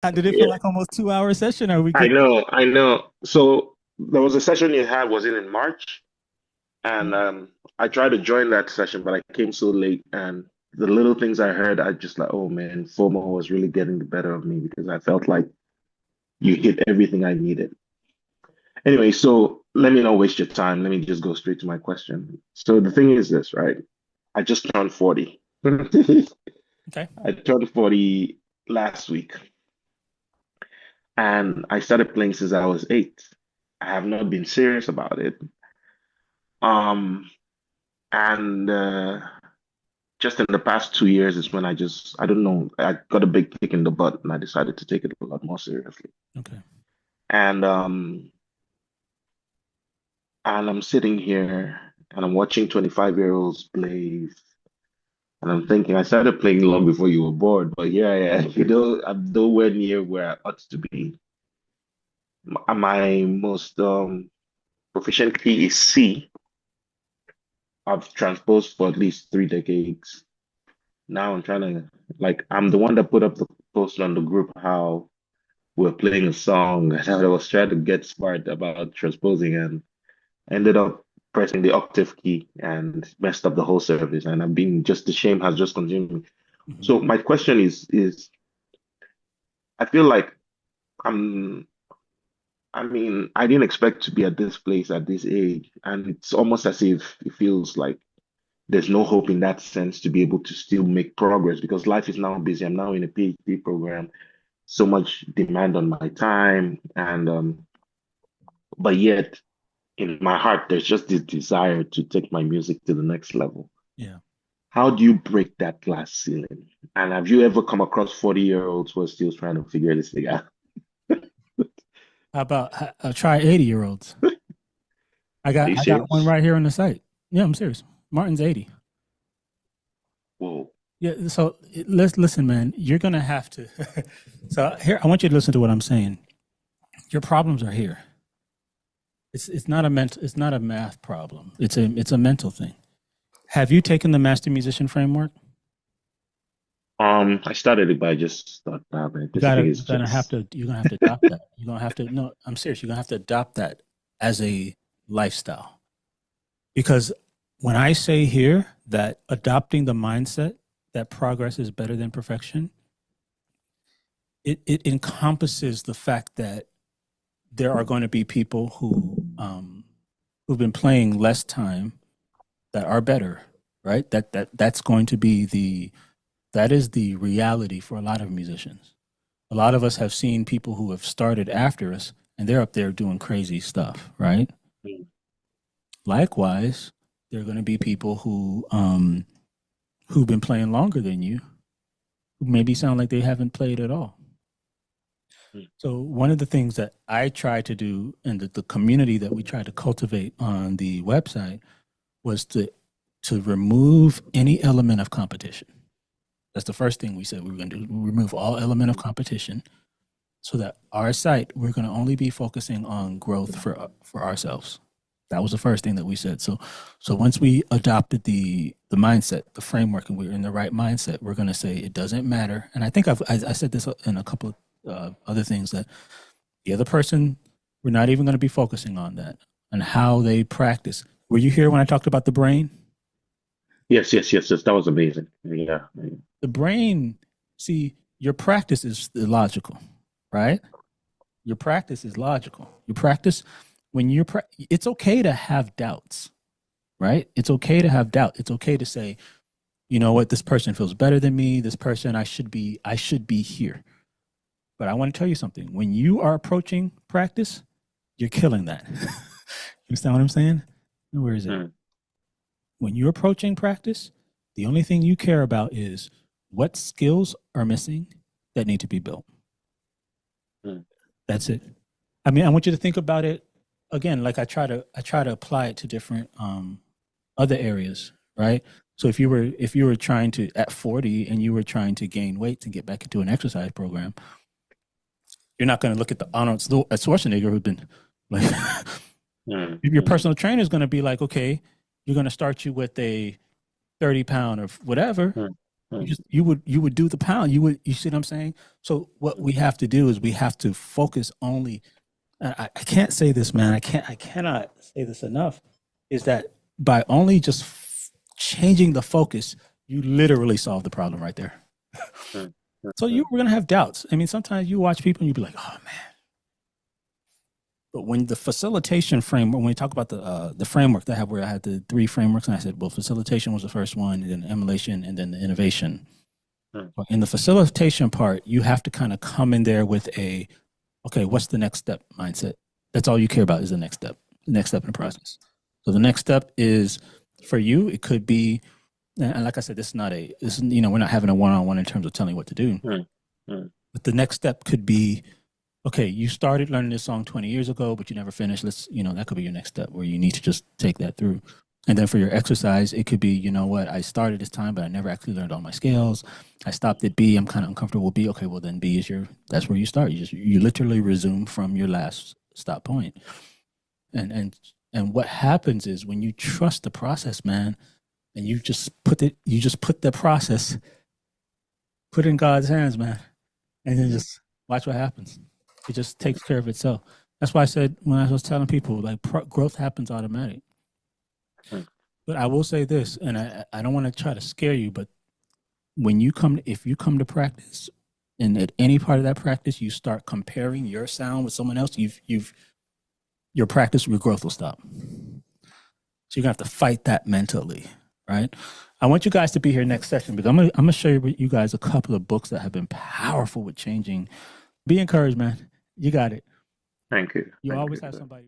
How did it feel Yeah, like almost 2 hour session? Are we I good? know, I know. So there was a session you had, was it in March? And I tried to join that session, but I came so late. And the little things I heard, I just like, oh man, FOMO was really getting the better of me because I felt like you hit everything I needed. Anyway, so let me not waste your time. Let me just go straight to my question. So the thing is this, right? I just turned 40. Okay. I turned 40 last week, and I started playing since I was 8. I have not been serious about it. Um, and just in the past 2 years is when I don't know, I got a big kick in the butt and I decided to take it a lot more seriously. Okay. And I'm sitting here and I'm watching 25-year-olds play, and I'm thinking I started playing long before you were born, but here I am, I'm nowhere near where I ought to be. My most proficient key is C. I've transposed for at least 3 decades. Now I'm trying to, like, I'm the one that put up the post on the group how we're playing a song and I was trying to get smart about transposing and ended up pressing the octave key and messed up the whole service. And I've been just, the shame has just consumed me. Mhm. So my question is I feel like I'm I mean, I didn't expect to be at this place at this age. And it's almost as if it feels like there's no hope in that sense to be able to still make progress because life is now busy. I'm now in a PhD program, so much demand on my time, and but yet in my heart, there's just this desire to take my music to the next level. Yeah. How do you break that glass ceiling? And have you ever come across 40-year-olds who are still trying to figure this thing out? How about try 80-year-olds? I Are got you I got one serious? right here on the site. Yeah, I'm serious. Martin's 80. Whoa. Yeah, so let's listen, man. You're gonna have to. So here, I want you to listen to what I'm saying. Your problems are here. It's not a math problem. It's a mental thing. Have you taken the master musician framework? I started it, but I just thought, nah, man, this thing is just, You're gonna have to adopt that. You're gonna have to no, I'm serious, you're gonna have to adopt that as a lifestyle. Because when I say here that adopting the mindset that progress is better than perfection, it encompasses the fact that there are going to be people who've been playing less time that are better, right? That's going to be that is the reality for a lot of musicians. A lot of us have seen people who have started after us and they're up there doing crazy stuff, right? mm, Likewise, there are going to be people who've been playing longer than you, who maybe sound like they haven't played at all. mm, So one of the things that I try to do and the community that we try to cultivate on the website was to remove any element of competition. That's the first thing we said we were going to do. Remove all element of competition so that our site we're going to only be focusing on growth for ourselves. That was the first thing that we said. So once we adopted the mindset, the framework, and we are in the right mindset, we're going to say it doesn't matter. And I think I said this in a couple of other things that the other person, we're not even going to be focusing on that and how they practice. Were you here when I talked about the brain? yes, yes, yes, yes. That was amazing. Yeah. Yeah. The brain, see, your practice is illogical, right? Your practice is logical. You practice when it's okay to have doubts, right? It's okay to have doubt. It's okay to say, you know what, this person feels better than me. This person, I should be here. But I want to tell you something. When you are approaching practice, you're killing that. You understand what I'm saying? Where is it? Mm, When you're approaching practice, the only thing you care about is what skills are missing that need to be built. mm, That's it. I mean, I want you to think about it again. Like I try to apply it to different other areas, right? So if you were trying to at 40 and you were trying to gain weight to get back into an exercise program, you're not going to look at the Arnold Schwarzenegger who's been like mm, your mm, personal trainer is going to be like, okay, you're going to start you with a 30 pound or whatever, mm. mm, You would do the pound. You see what I'm saying? So what we have to do is we have to focus only. I can't say this, man. I cannot say this enough. Is that by only just changing the focus, you literally solve the problem right there. mm, So you mm, were gonna have doubts. I mean, sometimes you watch people and you be like, oh man. But when the facilitation framework, when we talk about the framework that I have, where I had the three frameworks, and I said, well, facilitation was the first one, and then emulation, and then the innovation. mm, In the facilitation part, you have to kind of come in there with a, okay, what's the next step mindset? That's all you care about is the next step in the mm, process. So the next step is for you, it could be, and like I said, this is not a, this, we're not having a one-on-one in terms of telling you what to do. mm, mm, But the next step could be, okay, you started learning this song 20 years ago, but you never finished. That could be your next step where you need to just take that through. And then for your exercise, it could be, you know what, I started this time, but I never actually learned all my scales. I stopped at B. I'm kind of uncomfortable with B. Okay, well then B is that's where you start. You literally resume from your last stop point. And and what happens is when you trust the process, man, and you just put the process, put it in God's hands, man, and then mm, just watch what happens. It just takes care of itself. That's why I said when I was telling people, like, growth happens automatic. mm, But I will say this, and I don't want to try to scare you, but if you come to practice, and at any part of that practice, you start comparing your sound with someone else, your practice, your growth will stop. So you're gonna have to fight that mentally, right? I want you guys to be here next session because I'm gonna show you guys a couple of books that have been powerful with changing. Be encouraged, man. You got it. Thank you. You Thank always have you. somebody.